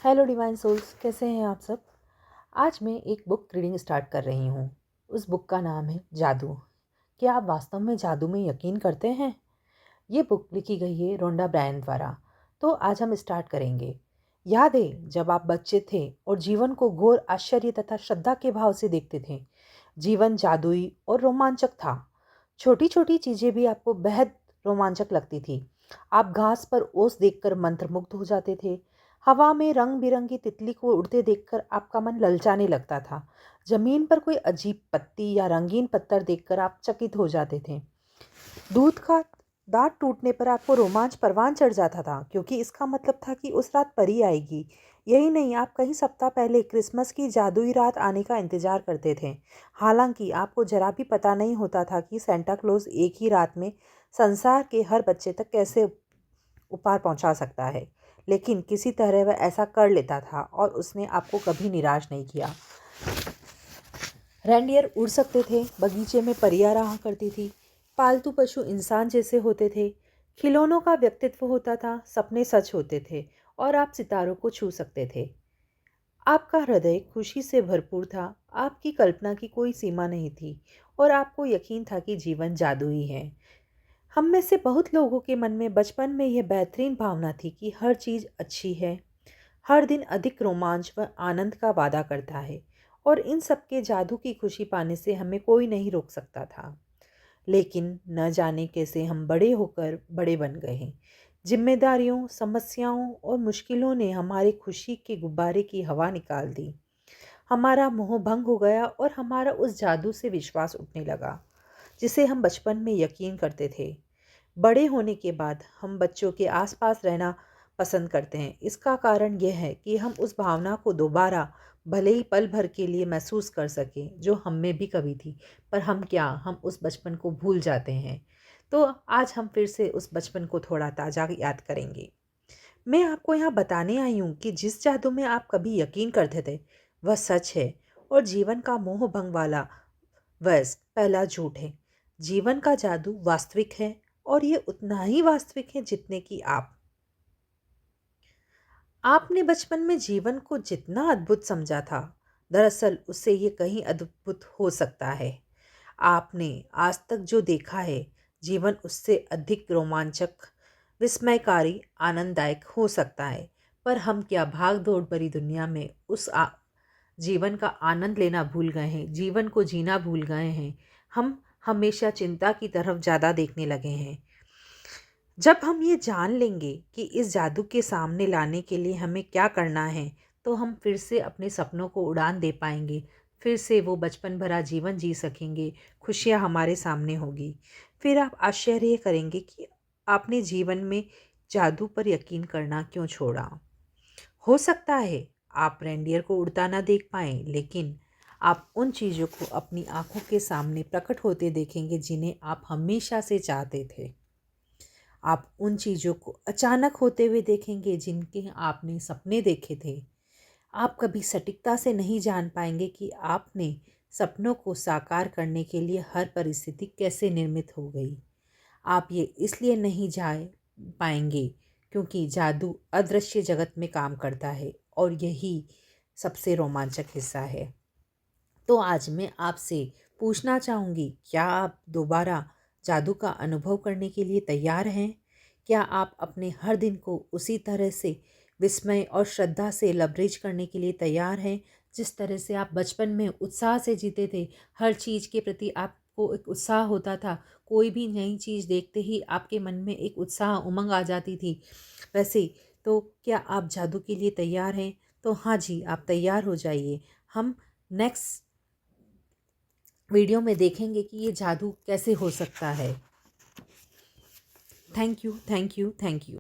Hello divine souls, कैसे हैं आप सब। आज मैं एक बुक रीडिंग स्टार्ट कर रही हूँ। उस बुक का नाम है जादू। क्या आप वास्तव में जादू में यकीन करते हैं? ये बुक लिखी गई है रोंडा ब्रायन द्वारा। तो आज हम स्टार्ट करेंगे। याद है जब आप बच्चे थे और जीवन को घोर आश्चर्य तथा श्रद्धा के भाव से देखते थे। जीवन जादुई और रोमांचक था। छोटी छोटी चीज़ें भी आपको बेहद रोमांचक लगती थी। आप घास पर ओस देखकर मंत्रमुग्ध हो जाते थे। हवा में रंग बिरंगी तितली को उड़ते देखकर आपका मन ललचाने लगता था। जमीन पर कोई अजीब पत्ती या रंगीन पत्थर देखकर आप चकित हो जाते थे। दूध का दांत टूटने पर आपको रोमांच परवान चढ़ जाता था, क्योंकि इसका मतलब था कि उस रात परी आएगी। यही नहीं, आप कई सप्ताह पहले क्रिसमस की जादुई रात आने का इंतजार करते थे। हालांकि आपको जरा भी पता नहीं होता था कि सेंटा क्लॉज एक ही रात में संसार के हर बच्चे तक कैसे उपहार पहुंचा सकता है। लेकिन किसी तरह वह ऐसा कर लेता था और उसने आपको कभी निराश नहीं किया। रेंडियर उड़ सकते थे, बगीचे में परियां रहा करती थी, पालतू पशु इंसान जैसे होते थे, खिलौनों का व्यक्तित्व होता था, सपने सच होते थे और आप सितारों को छू सकते थे। आपका हृदय खुशी से भरपूर था। आपकी कल्पना की कोई सीमा नहीं थी और आपको यकीन था कि जीवन जादुई है। हम में से बहुत लोगों के मन में बचपन में यह बेहतरीन भावना थी कि हर चीज़ अच्छी है। हर दिन अधिक रोमांच व आनंद का वादा करता है और इन सब के जादू की खुशी पाने से हमें कोई नहीं रोक सकता था। लेकिन न जाने कैसे हम बड़े होकर बड़े बन गए हैं। जिम्मेदारियों, समस्याओं और मुश्किलों ने हमारी खुशी के गुब्बारे की हवा निकाल दी। हमारा मोह भंग हो गया और हमारा उस जादू से विश्वास उठने लगा जिसे हम बचपन में यकीन करते थे। बड़े होने के बाद हम बच्चों के आसपास रहना पसंद करते हैं। इसका कारण यह है कि हम उस भावना को दोबारा, भले ही पल भर के लिए, महसूस कर सकें जो हम में भी कभी थी। पर हम उस बचपन को भूल जाते हैं। तो आज हम फिर से उस बचपन को थोड़ा ताज़ा याद करेंगे। मैं आपको यहाँ बताने आई हूँ कि जिस जादू में आप कभी यकीन करते थे वह सच है, और जीवन का मोह भंग वाला वह पहला झूठ है। जीवन का जादू वास्तविक है और ये उतना ही वास्तविक है जितने कि आप। आपने बचपन में जीवन को जितना अद्भुत समझा था, दरअसल उससे ये कहीं अद्भुत हो सकता है। आपने आज तक जो देखा है, जीवन उससे अधिक रोमांचक, विस्मयकारी, आनंददायक हो सकता है। पर हम क्या भाग दौड़ भरी दुनिया में जीवन का आनंद लेना भूल गए हैं, जीवन को जीना भूल गए हैं। हम हमेशा चिंता की तरफ ज़्यादा देखने लगे हैं। जब हम ये जान लेंगे कि इस जादू के सामने लाने के लिए हमें क्या करना है, तो हम फिर से अपने सपनों को उड़ान दे पाएंगे। फिर से वो बचपन भरा जीवन जी सकेंगे। खुशियाँ हमारे सामने होगी। फिर आप आश्चर्य करेंगे कि आपने जीवन में जादू पर यकीन करना क्यों छोड़ा। हो सकता है आप रेंडियर को उड़ता ना देख पाएं, लेकिन आप उन चीज़ों को अपनी आंखों के सामने प्रकट होते देखेंगे जिन्हें आप हमेशा से चाहते थे। आप उन चीज़ों को अचानक होते हुए देखेंगे जिनके आपने सपने देखे थे। आप कभी सटीकता से नहीं जान पाएंगे कि आपने सपनों को साकार करने के लिए हर परिस्थिति कैसे निर्मित हो गई। आप ये इसलिए नहीं जा पाएंगे क्योंकि जादू अदृश्य जगत में काम करता है और यही सबसे रोमांचक हिस्सा है। तो आज मैं आपसे पूछना चाहूँगी, क्या आप दोबारा जादू का अनुभव करने के लिए तैयार हैं? क्या आप अपने हर दिन को उसी तरह से विस्मय और श्रद्धा से लबरेज करने के लिए तैयार हैं, जिस तरह से आप बचपन में उत्साह से जीते थे? हर चीज़ के प्रति आपको एक उत्साह होता था। कोई भी नई चीज़ देखते ही आपके मन में एक उत्साह, उमंग आ जाती थी। वैसे तो क्या आप जादू के लिए तैयार हैं? तो हाँ जी, आप तैयार हो जाइए। हम नेक्स्ट वीडियो में देखेंगे कि ये जादू कैसे हो सकता है। Thank you, thank you, thank you.